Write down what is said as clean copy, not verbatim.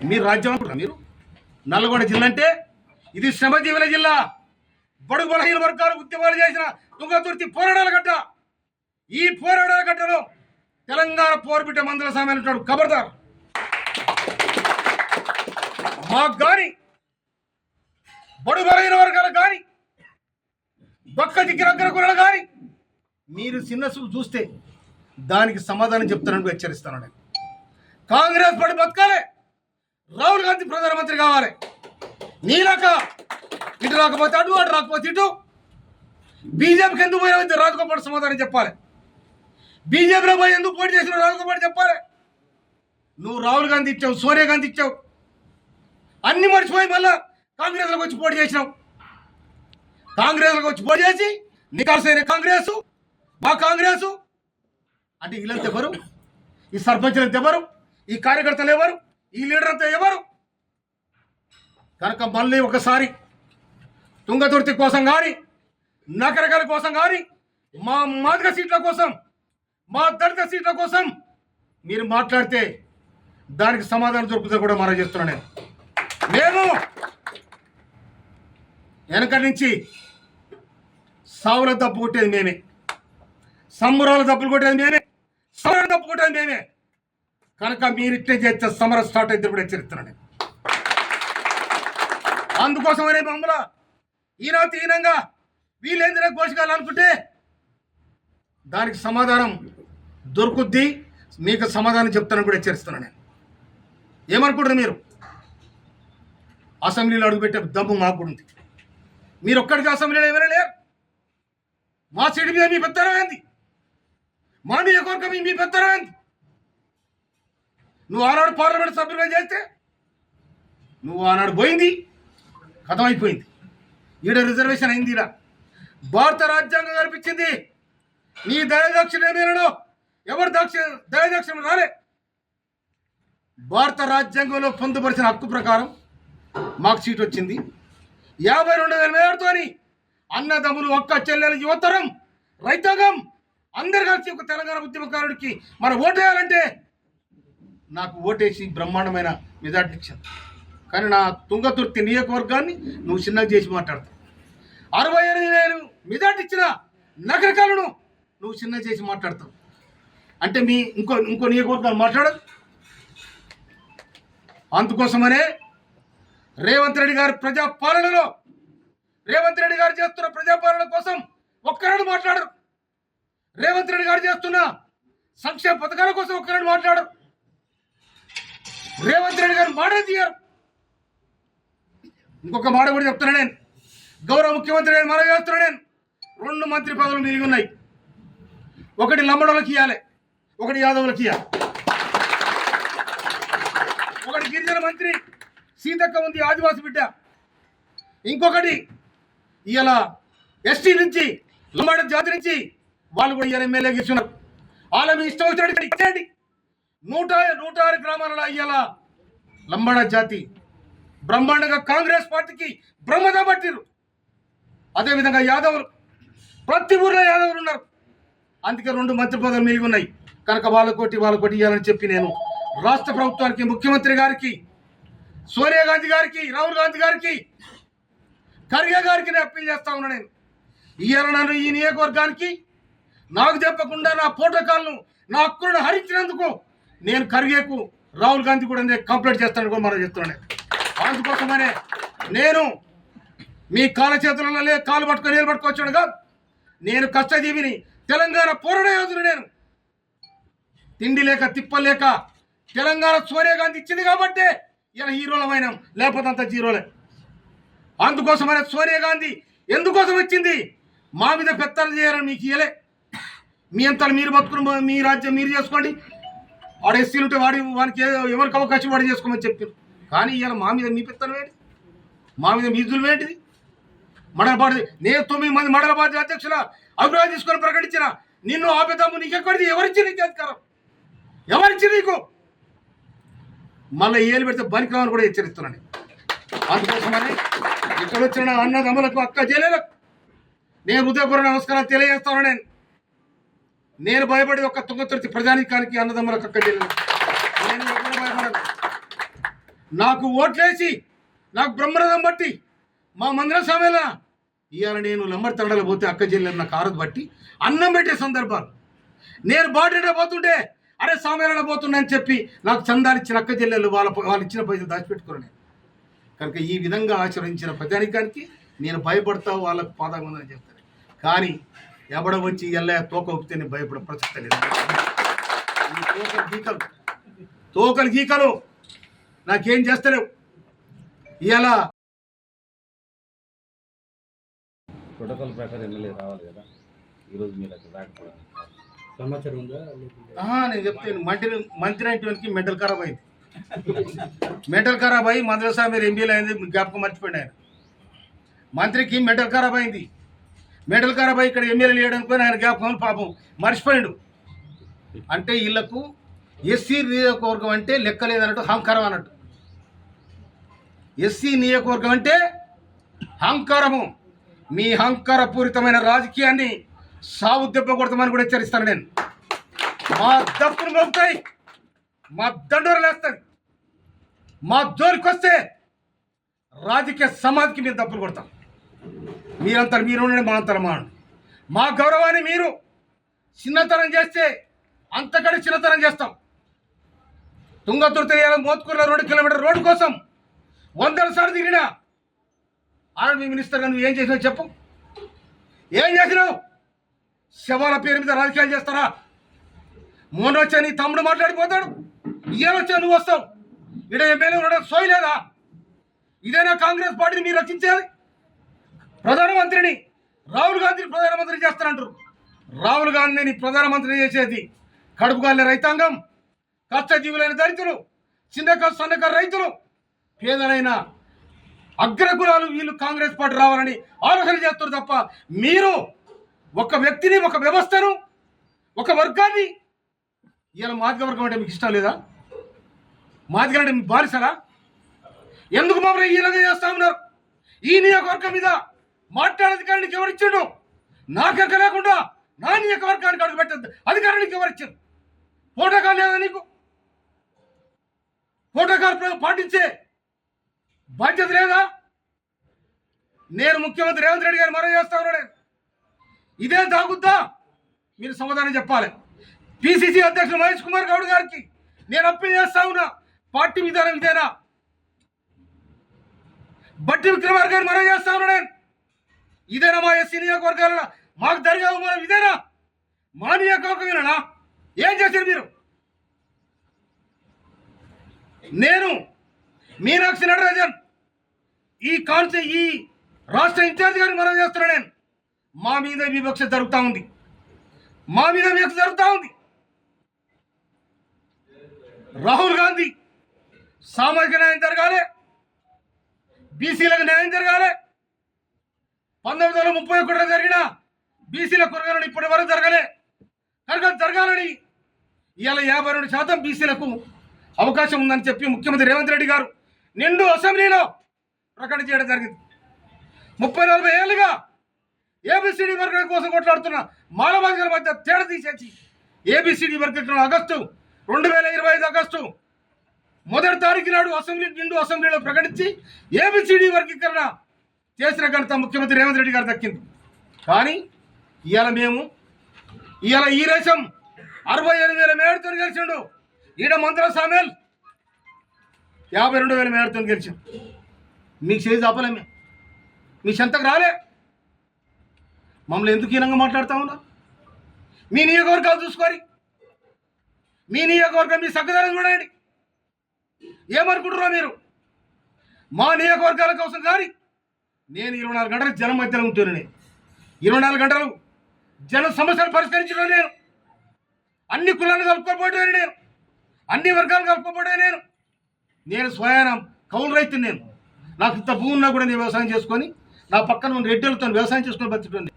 మీరు రాజ్యం అనుకుంటారా? మీరు నల్గొండ జిల్లా అంటే ఇది శ్రమజీవుల జిల్లా. బడుగు బలహీన వర్గాలు ఉద్యమాలు చేసిన తుంగతుర్తి పోరాటాల గడ్డ. ఈ పోరాటాల గడ్డలో తెలంగాణ పోరుబిడ్డ మందుల సామాన్ ఉంటాడు. ఖబర్దార్. మాకు కానీ బడుగు బలహీన వర్గాలకు కానీ బక్క దిగ్గర కురలు కానీ మీరు చిన్న చూస్తే దానికి సమాధానం చెప్తానని హెచ్చరిస్తాను. నేను కాంగ్రెస్ పడి బతకాలి, రాహుల్ గాంధీ ప్రధానమంత్రి కావాలి. నీలాక ఇటు రాకపోతే అటు, అటు రాకపోతే ఇటు. బీజేపీకి ఎందుకు పోయినా రాజగోపాల్ సమాధానం చెప్పాలి. బీజేపీలో పోయి ఎందుకు పోటీ చేసిన రాజగోపాల్ చెప్పాలి. నువ్వు రాహుల్ గాంధీ ఇచ్చావు, సోనియా గాంధీ ఇచ్చావు, అన్ని మర్చిపోయి మళ్ళా కాంగ్రెస్లోకి వచ్చి పోటీ చేసినావు. కాంగ్రెస్లోకి వచ్చి పోటీ చేసి నికాల్సైన కాంగ్రెస్, మా కాంగ్రెస్ అంటే వీళ్ళంతా ఎవరు? ఈ సర్పంచులంతా ఎవరు? ఈ కార్యకర్తలు ఎవరు? ఈ లీడర్ అంతా ఎవరు? కనుక మళ్ళీ ఒకసారి తుంగతుర్తి కోసం కానీ, నకరకల కోసం కానీ, మా మాదిగ సీట్ల కోసం, మా దళిత సీట్ల కోసం మీరు మాట్లాడితే దానికి సమాధానం దొరుకుతుందో కూడా మనం చేస్తున్నాను. మేము వెనక నుంచి సావుల దప్పు కొట్టేది మేమే, సంబురాల దప్పులు కొట్టేది మేమే, సమర దప్పు కొట్టేది మేమే. కనుక మీరు ఇట్లే చేస్తే సమరం స్టార్ట్ అయితే కూడా హెచ్చరిస్తున్నాను. అందుకోసమనే మమ్మల్ని ఈనాటి హీనంగా వీళ్ళేందుకు ఘోషించాలనుకుంటే దానికి సమాధానం దొరుకుద్ది. మీకు సమాధానం చెప్తానని కూడా హెచ్చరిస్తున్నాను. నేను ఏమనుకుంటారు? మీరు అసెంబ్లీలో అడుగుపెట్టే దమ్ము మాకు కూడా ఉంది. మీరు ఒక్కడికి అసెంబ్లీలో ఎవరైనా లేరు. మా సీటు మీద మీ పెత్తనం ఏంది? మా నియోజకవర్గం మీ పెత్తనం ఏంది? నువ్వు ఆనాడు పార్లమెంట్ సభ్యులుగా చేస్తే నువ్వు ఆనాడు పోయింది, కథం అయిపోయింది. ఈడ రిజర్వేషన్ అయింది. ఈడ భారత రాజ్యాంగం కల్పించింది. నీ దయదక్షిణేమేనో ఎవరు దయదక్షిణ రాలే. భారత రాజ్యాంగంలో పొందుపరిచిన హక్కు ప్రకారం మాకు సీట్ వచ్చింది. 52,000 మేరతోని అన్నదమ్ములు, అక్క చెల్లెలు, యువతరం, రైతాంగం అందరు కలిసి ఒక తెలంగాణ ఉద్యమకారుడికి మనం ఓటేయాలంటే నాకు ఓటేసి బ్రహ్మాండమైన మెజార్టీ ఇచ్చాను. కానీ నా తుంగతుర్తి నియోజకవర్గాన్ని నువ్వు చిన్నగా చేసి మాట్లాడతావు. 68,000 మెజార్టీ ఇచ్చిన నగరకాలను నువ్వు చిన్నగా చేసి మాట్లాడతావు. అంటే మీ ఇంకో నియోజకవర్గాలు మాట్లాడదు. అందుకోసమనే రేవంత్ రెడ్డి గారి ప్రజాపాలనలో, రేవంత్ రెడ్డి గారు చేస్తున్న ప్రజాపాలన కోసం ఒక్కరాడు మాట్లాడరు. రేవంత్ రెడ్డి గారు చేస్తున్న సంక్షేమ పథకాల కోసం ఒక్కరాడు మాట్లాడరు. రేవంత్ రెడ్డి గారు మాట తీయరు. ఇంకొక మాట కూడా చెప్తున్నా నేను, గౌరవ ముఖ్యమంత్రి గారు మనం చేస్తున్నా నేను. 2 మంత్రి పదవులు మిగిలి ఉన్నాయి. ఒకటి లంబడోళ్ళకి ఇవ్వాలి, ఒకటి యాదవులకి ఇవ్వాలి. ఒకటి గిరిజన మంత్రి సీతక్క ఉంది, ఆదివాసి బిడ్డ. ఇంకొకటి ఇవాళ ఎస్టీ నుంచి, లంబాడ జాతి నుంచి వాళ్ళు కూడా ఇవాళ ఎమ్మెల్యే గెలుచున్నారు. వాళ్ళ మీ ఇష్టం వచ్చినట్టు ఇచ్చేయండి. 106 గ్రామాలలో ఇవాళ లంబాడ జాతి బ్రహ్మాండంగా కాంగ్రెస్ పార్టీకి బ్రహ్మదా పట్టిరు. అదేవిధంగా యాదవులు, ప్రతి ఊర్లో యాదవులు ఉన్నారు. అందుకే 2 మంత్రి పదవులు మిగిలి ఉన్నాయి. కనుక వాళ్ళకోటి ఇవ్వాలని చెప్పి నేను రాష్ట్ర ప్రభుత్వానికి, ముఖ్యమంత్రి గారికి, సోనియా గాంధీ గారికి, రాహుల్ గాంధీ గారికి, ఖర్గే గారికి నేను అప్పీల్ చేస్తా ఉన్నా. నేను ఇవాళ నన్ను ఈ నియోజకవర్గానికి నాకు చెప్పకుండా నా ప్రోటోకాల్ను, నా హక్కులను హరించినందుకు నేను ఖర్గేకు, రాహుల్ గాంధీ కూడా నేను కంప్లైంట్ చేస్తాను కూడా మనం చెప్తున్నాను. అందుకోసమనే నేను మీ కాళ్ళ చేతులలో కాలు పట్టుకొని నిలబట్టుకొచ్చాడు కాదు. నేను కష్టజీవిని, తెలంగాణ పోరాట యోధుడు. నేను తిండి లేక తిప్పలేక తెలంగాణ సోనియా గాంధీ ఇచ్చింది కాబట్టి ఇలా హీరోలమైన, లేకపోతే అంత జీరోలే. అందుకోసమనే సోనియా గాంధీ ఎందుకోసం వచ్చింది? మా మీద పెత్తలు చేయాలని మీకు ఇయ్యలే. మీ అంతా మీరు బతుకుని మీ రాజ్యం మీరు చేసుకోండి. వాడు ఎస్సీలు ఉంటే వానికి ఎవరికి అవకాశం వాడు చేసుకోమని చెప్పారు. కానీ ఇవాళ మా మీద మీ పెత్తనం ఏంటి? మా మీద మీ జులుం ఏంటిది? మండలపాటి నేను 9 మంది మండలపాటి అధ్యక్షుల అభిప్రాయం తీసుకొని ప్రకటించిన నిన్ను ఆపేద్దాము. నీకెక్కడిది? ఎవరిచ్చి నీకు అధికారం? ఎవరిచ్చి నీకు? మళ్ళీ ఏలు పెడితే బనికిరామని కూడా హెచ్చరిస్తున్నాను. అందుకోసమని ఇక్కడ వచ్చిన అన్నదమ్ములకు, అక్క చెల్లెలకు నేను హృదయపూర్వక నమస్కారాలు తెలియజేస్తాను. నేను భయపడి ఒక్క తుంగతుర్తి ప్రజానికానికి, అన్నదమ్ములకు, అక్క చెల్లెలకు నేను ఎక్కడ భయపడను. నాకు ఓట్లేసి నాకు బ్రహ్మరథం బట్టి మా మందిర సమయంలో ఇవాళ నేను లంబడి తండలు పోతే అక్క చెల్లెలు నాకు ఆరదు బట్టి అన్నం పెట్టే సందర్భాలు, నేను బాటలో పోతుంటే అరే సామేళన పోతున్నా అని చెప్పి నాకు చందాలు ఇచ్చిన అక్క చెల్లెలు వాళ్ళు ఇచ్చిన పైసలు దాచిపెట్టుకున్నాను నేను. కనుక ఈ విధంగా ఆచరించిన ప్రజానికానికి నేను భయపడతావు, వాళ్ళకు పాదం చెప్తాను. కానీ ఎవడ వచ్చి ఎల్లయ్య తోక ఒప్పితే నేను భయపడ ప్రసక్తి లేదు. తోకలు గీకలు నాకేం చేస్తలేవు. ఇలా ప్రోటోకాల్ ప్రకారం ఎమ్మెల్యే రావాలి కదా, ఈరోజు మీరు అక్కడ రాకపోవడం సమాచారం ఉందా? నేను చెప్తాను. మంత్రి అయినటువంటి మెంటల్ ఖరాబ్ అయింది. మెంటల్ ఖరాబ్ అయ్యి మద్రసా మీరు ఎంపీలు అయింది జ్ఞాపకం మర్చిపోయింది. ఆయన మంత్రికి మెంటల్ ఖరాబ్ అయింది. మెంటల్ ఖరాబ్ అయ్యి ఇక్కడ ఎమ్మెల్యే లేయడానికి ఆయన జ్ఞాపకం పాపం మర్చిపోయాడు. అంటే వీళ్ళకు ఎస్సీ నియోజకవర్గం అంటే లెక్కలేదన్నట్టు అహంకారం అన్నట్టు. ఎస్సీ నియోజకవర్గం అంటే అహంకారము. మీ అహంకారపూరితమైన రాజకీయాన్ని సాగు దెబ్బ కొడతామని కూడా హెచ్చరిస్తాను నేను. మా దప్పులు మోపుతాయి, మా దండోరలు వేస్తుంది. మా జోలికి వస్తే రాజకీయ సమాధికి మీరు దప్పులు కొడతాం. మీరంతా మీరు ఉండండి, మా అంతరం మా గౌరవాన్ని మీరు చిన్నతనం చేస్తే అంతకంటే చిన్నతనం చేస్తాం. తుంగతుర్తి మోత్కూరులో 2 కిలోమీటర్ రోడ్డు కోసం 100 సార్లు తిరిగినా ఆర్మీ మినిస్టర్గా నువ్వు ఏం చేసినావు చెప్పు. ఏం చేసినావు? శవాల పేరు మీద రాజకీయాలు చేస్తారా? మొన్న వచ్చా నీ తమ్ముడు మాట్లాడిపోతాడు, ఇయ్యాల వచ్చా నువ్వు వస్తావు. ఇక్కడ ఎమ్మెల్యే ఉండడం సోయలేదా? ఇదేనా కాంగ్రెస్ పార్టీని మీరు రక్షించేది? ప్రధానమంత్రిని రాహుల్ గాంధీని ప్రధానమంత్రి చేస్తానంటారు. రాహుల్ గాంధీని ప్రధానమంత్రి చేసేది కడుపుగాలిన రైతాంగం, కష్టజీవులైన దళితులు, చిన్నకారు సన్నకారు రైతులు, పేదలైన అగ్రకులాలు. వీళ్ళు కాంగ్రెస్ పార్టీ రావాలని ఆలోచన చేస్తారు తప్ప మీరు ఒక వ్యక్తిని, ఒక వ్యవస్థను, ఒక వర్గాన్ని ఇలా మాదిగ వర్గం అంటే మీకు ఇష్టం లేదా? మాదిగ అంటే మీకు బారిసరా? ఎందుకు మమ్మల్ని ఈలాగా చేస్తా ఉన్నారు? ఈ నియోజకవర్గం మీద మాట్లాడే అధికారానికి ఎవరిచ్చాడు? నాకెక్క లేకుండా నా నియోజకవర్గానికి అడుగు పెట్టద్దు అధికారానికి ఎవరిచ్చారు? ప్రోటోకాల్ లేదా నీకు? ప్రోటోకాల్ పాటించే బాధ్యత లేదా? నేను ముఖ్యమంత్రి రేవంత్ రెడ్డి గారు మరో చేస్తా ఉన్నాడు. ఇదే దాగుద్దా? మీరు సమాధానం చెప్పాలి. పిసిసి అధ్యక్షుడు మహేష్ కుమార్ గౌడ్ గారికి నేను అప్పీల్ చేస్తా ఉన్నా, పార్టీ విధానం ఇదేనా? బట్టి విక్రమార్ గారు మరో చేస్తా ఉన్నాడు. ఇదేనా మా ఎస్సీ నియోజకవర్గాలలో మాకు జరిగే అవమానం? ఇదేనా మా నియోజకవర్గమేనా? ఏం చేశారు మీరు? నేను మీనాక్షి నటరాజన్ ఈ రాష్ట్ర ఇన్ఛార్జ్ గారిని మనం చేస్తున్నాను. నేను మా మీద వివక్ష జరుగుతూ ఉంది, మా మీద వివక్ష జరుగుతూ ఉంది. రాహుల్ గాంధీ సామాజిక న్యాయం జరగాలి, బీసీలకు న్యాయం జరగాలి. 1931 జరిగిన బీసీల కురగాలని ఇప్పటి వరకు జరగలే. కనుక జరగాలని ఇవాళ 52% బీసీలకు అవకాశం ఉందని చెప్పి ముఖ్యమంత్రి రేవంత్ రెడ్డి గారు నిండు అసెంబ్లీలో ప్రకటన చేయడం జరిగింది. 30-40 ఏళ్ళుగా ఏబిసిడి వర్గం కోసం కొట్లాడుతున్న మానవాధికారుల మధ్య తేడా తీసేసి ఏబిసిడి వర్గీకరణ 2025 ఆగస్టు 1వ తారీఖు నాడు నిండు అసెంబ్లీలో ప్రకటించి ఏబిసిడి వర్గీకరణ చేసిన ఘనత ముఖ్యమంత్రి రేవంత్ రెడ్డి గారు దక్కింది. కానీ ఇవాళ ఈ దేశం 68,000 మేడతో గెలిచిండు. ఈడ మంత్ర సామేల్ 52,000 మేడతో గెలిచిండు. మీకు చేసి ఆపలేమే, మీ చెంతకు రాలే. మమ్మల్ని ఎందుకు హీనంగా మాట్లాడుతూ ఉన్నారు? మీ నియోజకవర్గాలు చూసుకోరి, మీ నియోజకవర్గం మీ సగ్గదారం చూడండి. ఏమనుకుంటున్నారో మీరు? మా నియోజకవర్గాల కోసం కానీ నేను 24 గంటలు జనం మధ్యలో ఉంటున్నాను. నేను 24 గంటలు జన సమస్యలు పరిష్కరించడం. నేను అన్ని కులాలను కలుపుకోబోయాను, నేను అన్ని వర్గాలు కలుపుకోబోయాను. నేను స్వయానం కౌలు రైతుని. నాకు ఇంత భూమి ఉన్నా కూడా నేను వ్యవసాయం చేసుకొని నా పక్కన ఉన్న రెడ్డిలతో వ్యవసాయం చేసుకొని బతుకుతాను.